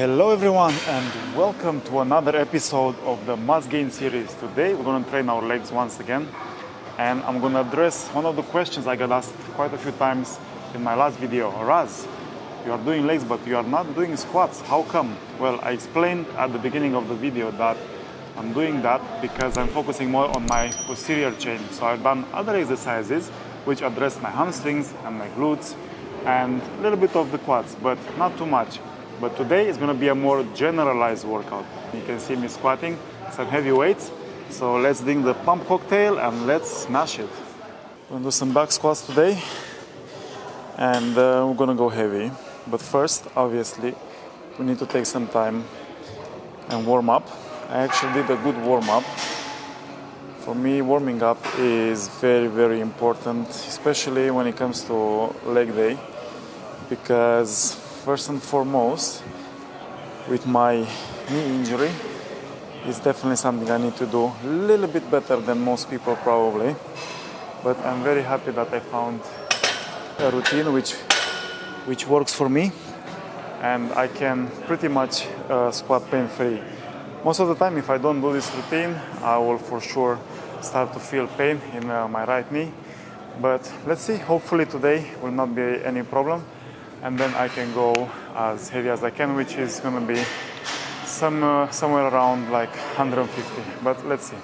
Hello everyone and welcome to another episode of the Must Gain series. Today we're going to train our legs once again and I'm going to address one of the questions I got asked quite a few times in my last video. Raz, you are doing legs but you are not doing squats. How come? Well, I explained at the beginning of the video that I'm doing that because I'm focusing more on my posterior chain. So I've done other exercises which address my hamstrings and my glutes and a little bit of the quads, but not too much. But today is going to be a more generalized workout. You can see me squatting some heavy weights. So let's drink the pump cocktail and let's smash it. We're going to do some back squats today and we're going to go heavy. But first, obviously, we need to take some time and warm up. I actually did a good warm up. For me, warming up is very, very important, especially when it comes to leg day, because first and foremost, with my knee injury, it's definitely something I need to do a little bit better than most people probably. But I'm very happy that I found a routine which works for me, and I can pretty much squat pain-free. Most of the time, if I don't do this routine, I will for sure start to feel pain in my right knee. But let's see, hopefully today will not be any problem. And then I can go as heavy as I can, which is going to be somewhere around like 150. But let's see.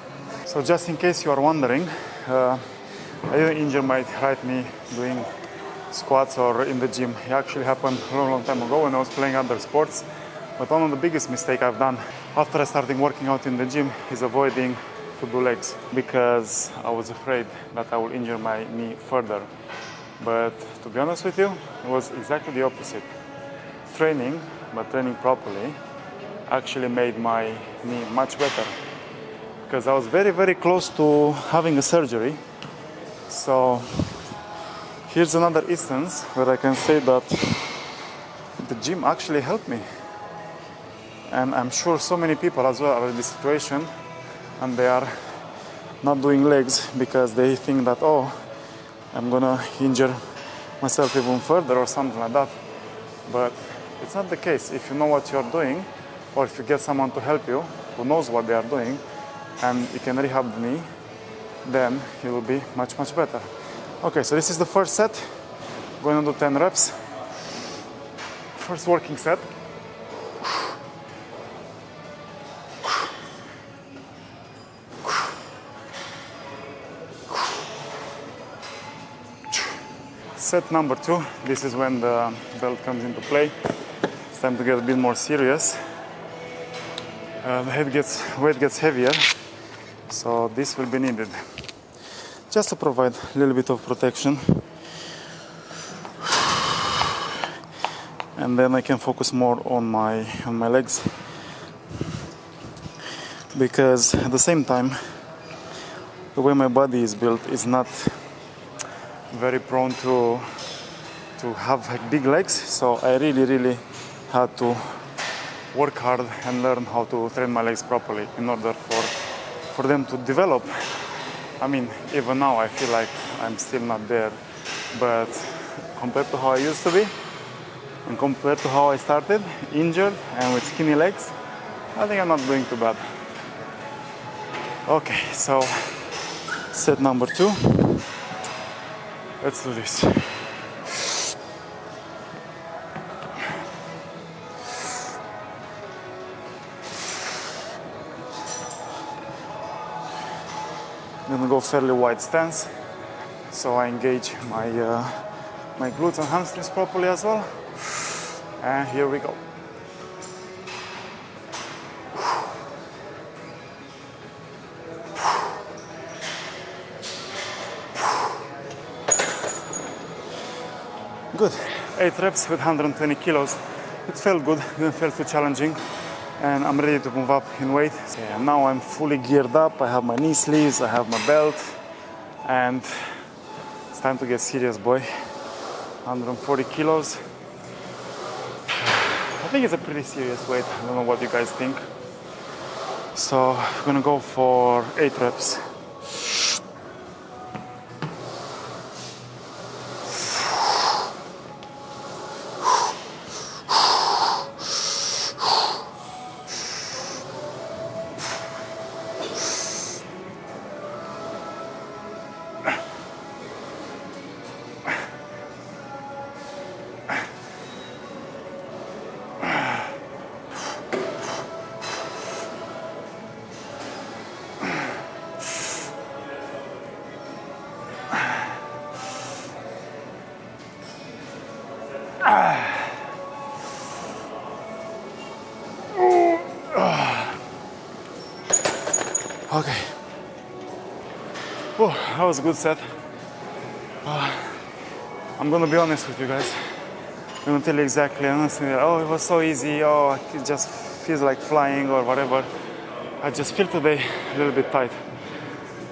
So just in case you are wondering, I didn't injure my right knee doing squats or in the gym. It actually happened a long time ago when I was playing other sports. But one of the biggest mistakes I've done after I started working out in the gym is avoiding to do legs, because I was afraid that I will injure my knee further. But to be honest with you, it was exactly the opposite. Training, but training properly, actually made my knee much better. Because I was very, very close to having a surgery. So here's another instance where I can say that the gym actually helped me. And I'm sure so many people as well are in this situation and they are not doing legs because they think that, oh, I'm gonna injure myself even further or something like that. But it's not the case. If you know what you're doing, or if you get someone to help you who knows what they are doing and you can rehab the knee, then it will be much, much better. Okay, so this is the first set. Going to do 10 reps. First working set. Set number 2, this is when the belt comes into play. It's time to get a bit more serious. The weight gets heavier, so this will be needed. Just to provide a little bit of protection. And then I can focus more on my legs. Because at the same time, the way my body is built is not very prone to have like big legs, so I really had to work hard and learn how to train my legs properly in order for them to develop. I mean, even now I feel like I'm still not there, but compared to how I used to be and compared to how I started, injured and with skinny legs, I think I'm not doing too bad. Okay, so set number 2. Let's do this. I'm gonna go fairly wide stance, so I engage my glutes and hamstrings properly as well. And here we go. Good. 8 reps with 120 kilos. It felt good, didn't feel too challenging, and I'm ready to move up in weight. So yeah, now I'm fully geared up. I have my knee sleeves, I have my belt, and it's time to get serious, boy. 140 kilos. I think it's a pretty serious weight. I don't know what you guys think. So I'm gonna go for 8 reps. Okay. Oh, that was a good set. I'm gonna be honest with you guys. I'm gonna tell you exactly. I'm not saying, oh, it was so easy. Oh, it just feels like flying or whatever. I just feel today a little bit tight,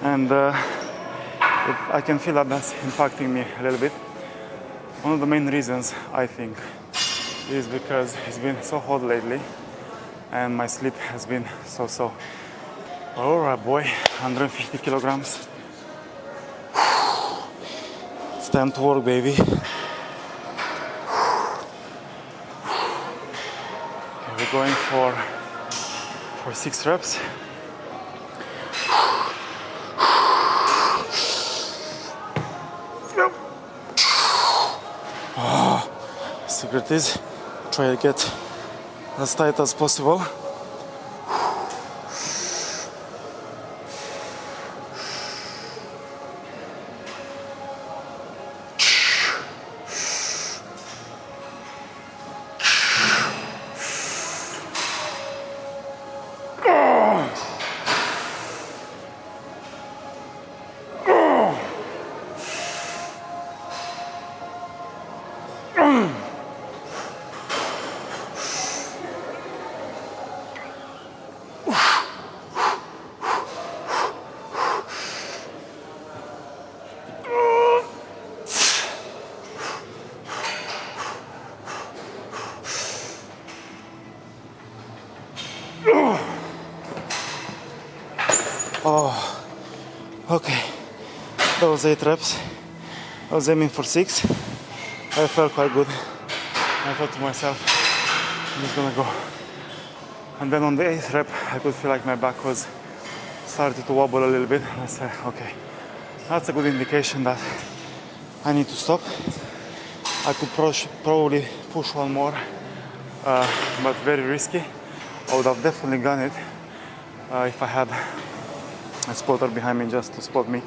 and I can feel that that's impacting me a little bit. One of the main reasons I think is because it's been so hot lately, and my sleep has been so. All right, boy, 150 kilograms. It's time to work, baby. Okay, we're going for 6 reps. Secret is try to get as tight as possible. Oh, okay. That was 8 reps. I was aiming for 6. I felt quite good. I thought to myself, I'm just gonna go. And then on the 8th rep, I could feel like my back was started to wobble a little bit. I said, okay, that's a good indication that I need to stop. I could probably push one more, but very risky. I would have definitely done it if I had a spotter behind me just to spot me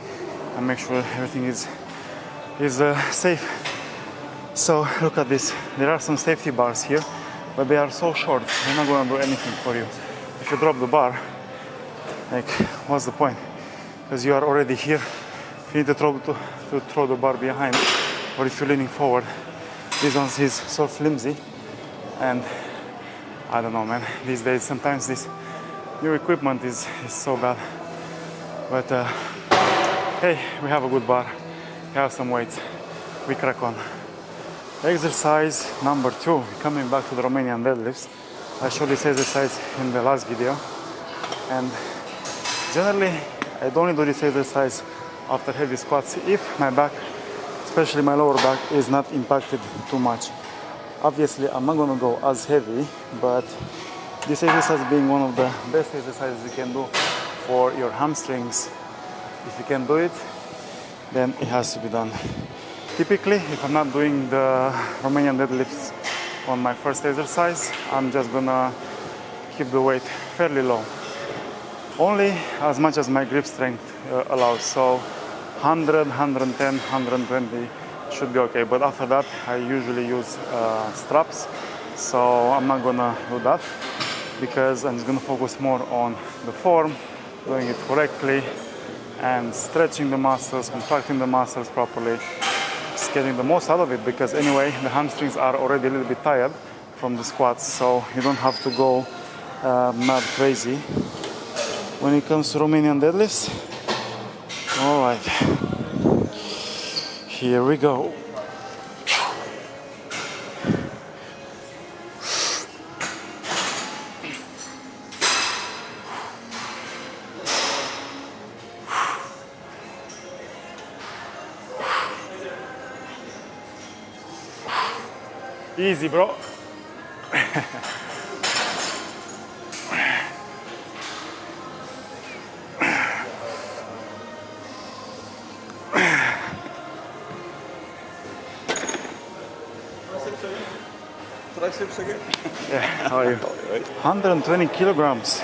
and make sure everything is safe. So look at this. There are some safety bars here, but they are so short. They're not going to do anything for you. If you drop the bar, like, what's the point? Because you are already here. If you need to throw the bar behind, or if you're leaning forward, this one is so flimsy. And I don't know, man. These days, sometimes this new equipment is so bad. But hey, we have a good bar. We have some weights. We crack on. Exercise number 2. Coming back to the Romanian deadlifts. I showed this exercise in the last video. And generally, I only do this exercise after heavy squats if my back, especially my lower back, is not impacted too much. Obviously, I'm not going to go as heavy, but this exercise being one of the best exercises you can do for your hamstrings. If you can do it, then it has to be done. Typically, if I'm not doing the Romanian deadlifts on my first exercise, I'm just gonna keep the weight fairly low. Only as much as my grip strength allows. So 100, 110, 120 should be okay. But after that, I usually use straps. So I'm not gonna do that because I'm just gonna focus more on the form, doing it correctly, and stretching the muscles, contracting the muscles properly, just getting the most out of it, because anyway, the hamstrings are already a little bit tired from the squats, so you don't have to go mad crazy. When it comes to Romanian deadlifts, all right, here we go. Easy, bro. Triceps again? Yeah, how are you? 120 kilograms.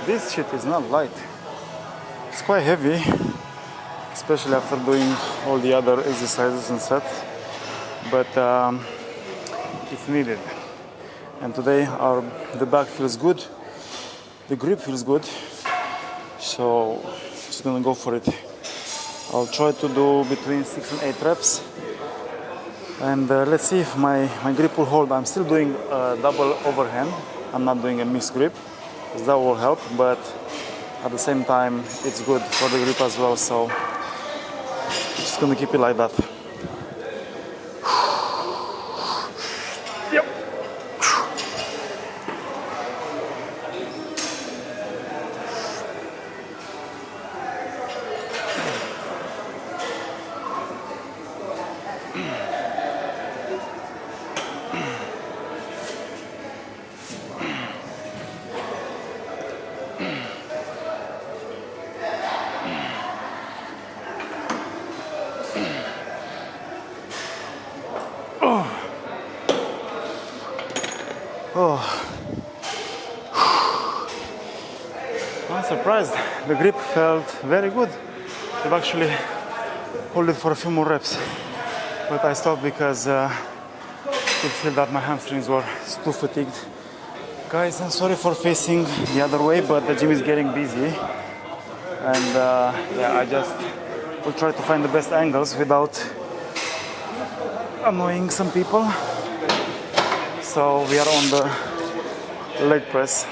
This shit is not light. It's quite heavy, especially after doing all the other exercises and sets. But it's needed. And today the back feels good, the grip feels good, so just gonna go for it. I'll try to do between 6 and 8 reps, and let's see if my grip will hold. I'm still doing a double overhand, I'm not doing a mixed grip, because that will help, but at the same time it's good for the grip as well, so just gonna keep it like that. Yep. Oh, I'm surprised. The grip felt very good. I've actually hold it for a few more reps, but I stopped because I could feel that my hamstrings were too fatigued. Guys, I'm sorry for facing the other way, but the gym is getting busy, and yeah, I just will try to find the best angles without annoying some people. So we are on the leg press.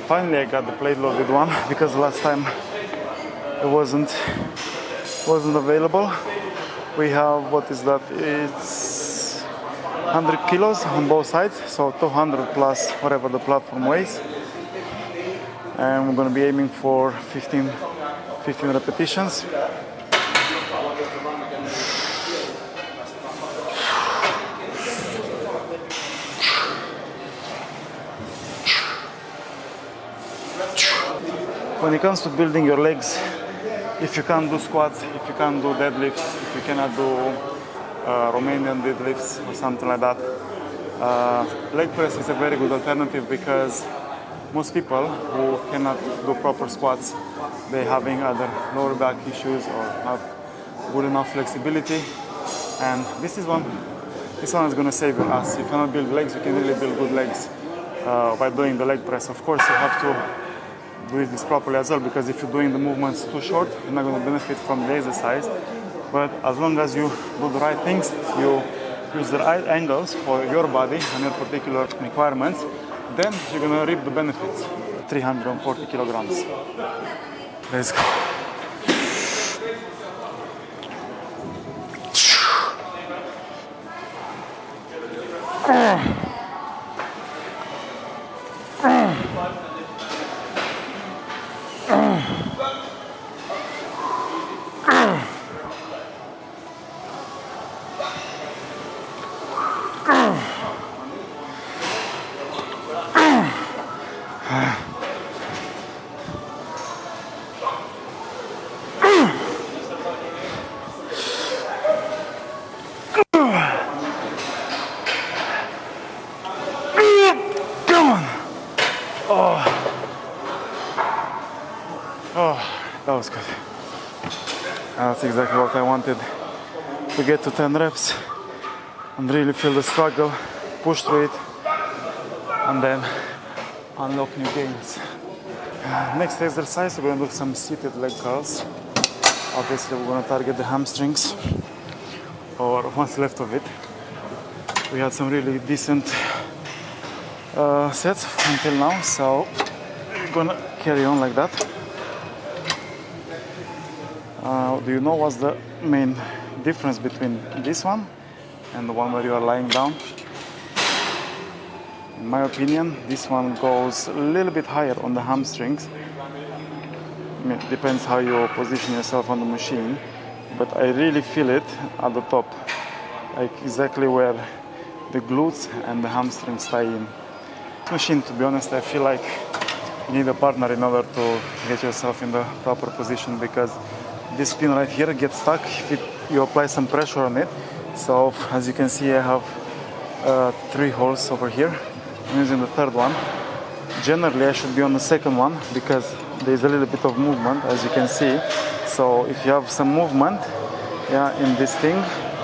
Finally I got the plate loaded one, because last time it wasn't available. We have, what is that? It's 100 kilos on both sides, so 200 plus whatever the platform weighs. And we're gonna be aiming for 15 repetitions. When it comes to building your legs, if you can't do squats, if you can't do deadlifts, if you cannot do Romanian deadlifts or something like that, leg press is a very good alternative, because most people who cannot do proper squats, they having either lower back issues or not good enough flexibility, and this one is going to save your ass. If you want to build legs, you can really build good legs by doing the leg press. Of course, you have to do this properly as well, because if you're doing the movements too short, you're not going to benefit from the exercise. But as long as you do the right things, you use the right angles for your body and your particular requirements, then you're going to reap the benefits. 340 kilograms. Let's go. That was good. That's exactly what I wanted, to get to 10 reps and really feel the struggle, push through it, and then unlock new gains. Next exercise, we're going to do some seated leg curls. Obviously, we're going to target the hamstrings, or what's left of it. We had some really decent sets until now, so we're going to carry on like that. Do you know what's the main difference between this one and the one where you are lying down? In my opinion, this one goes a little bit higher on the hamstrings. I mean, it depends how you position yourself on the machine, but I really feel it at the top, like exactly where the glutes and the hamstrings tie in. This machine, to be honest, I feel like you need a partner in order to get yourself in the proper position, because this pin right here gets stuck if you apply some pressure on it. So as you can see, I have 3 holes over here. I'm using the third one. Generally I should be on the second one, because there's a little bit of movement, as you can see. So if you have some movement in this thing,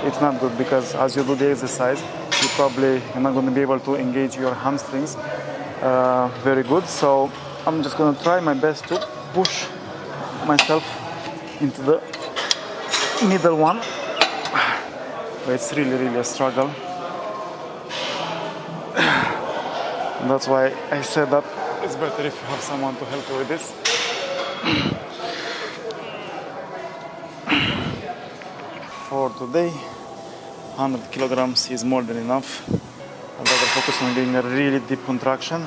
it's not good, because as you do the exercise, you're not going to be able to engage your hamstrings very good. So I'm just going to try my best to push myself into the middle one, but it's really a struggle. And that's why I said that it's better if you have someone to help you with this. For today, 100 kilograms is more than enough. I'd rather focus on doing a really deep contraction.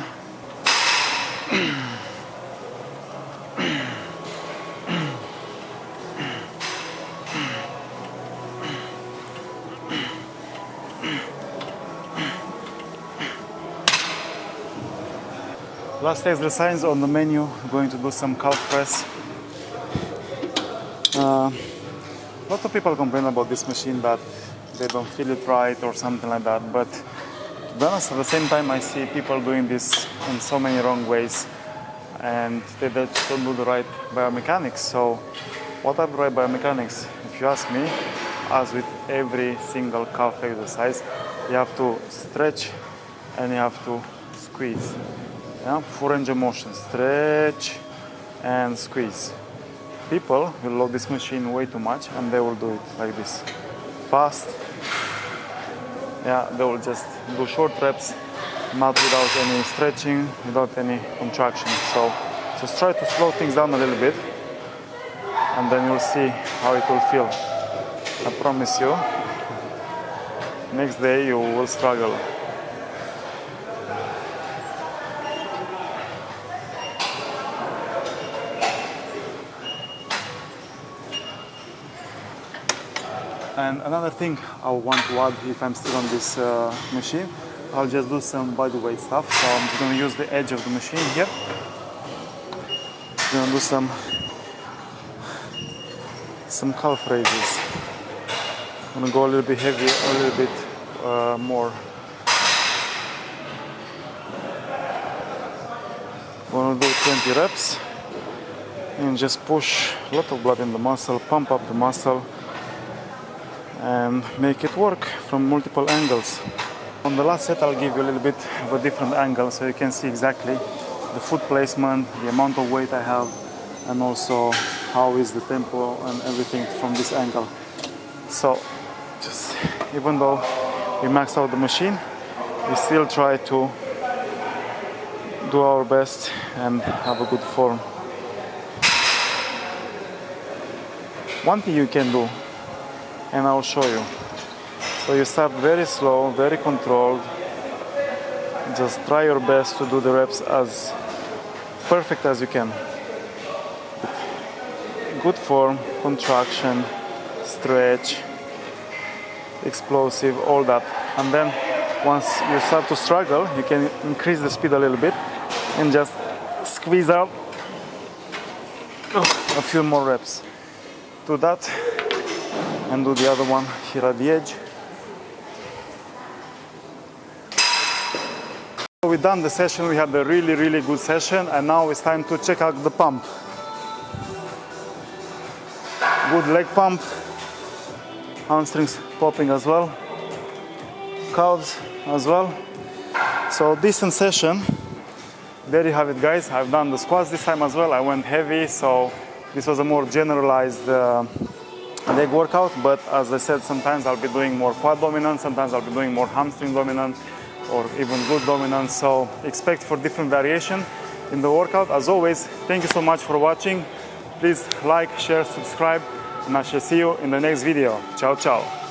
Last exercise on the menu, we're going to do some calf press. A lot of people complain about this machine that they don't feel it right or something like that, but to be honest, at the same time I see people doing this in so many wrong ways and they just don't do the right biomechanics. So what are the right biomechanics? If you ask me, as with every single calf exercise, you have to stretch and you have to squeeze. Yeah, full range of motion, stretch and squeeze. People will load this machine way too much and they will do it like this, fast. Yeah, they will just do short reps, not without any stretching, without any contraction. So just try to slow things down a little bit and then you'll see how it will feel. I promise you, next day you will struggle. And another thing I want to add, if I'm still on this machine, I'll just do some body weight stuff. So I'm just going to use the edge of the machine here. I'm going to do some calf raises. I'm going to go a little bit heavier, a little bit more. I'm going to do 20 reps and just push a lot of blood in the muscle, pump up the muscle, and make it work from multiple angles. On the last set I'll give you a little bit of a different angle so you can see exactly the foot placement, the amount of weight I have, and also how is the tempo and everything from this angle. So just even though we maxed out the machine, we still try to do our best and have a good form. One thing you can do, and I'll show you. So you start very slow, very controlled. Just try your best to do the reps as perfect as you can. Good form, contraction, stretch, explosive, all that. And then once you start to struggle, you can increase the speed a little bit and just squeeze out a few more reps. Do that and do the other one here at the edge. So we've done the session, we had a really good session, and now it's time to check out the pump. Good leg pump, hamstrings popping as well, calves as well. So decent session. There you have it, guys. I've done the squats this time as well. I went heavy, so this was a more generalized leg workout, but as I said, sometimes I'll be doing more quad dominant, sometimes I'll be doing more hamstring dominant or even glute dominant, so expect for different variation in the workout. As always, thank you so much for watching. Please like, share, subscribe, and I shall see you in the next video. Ciao, ciao.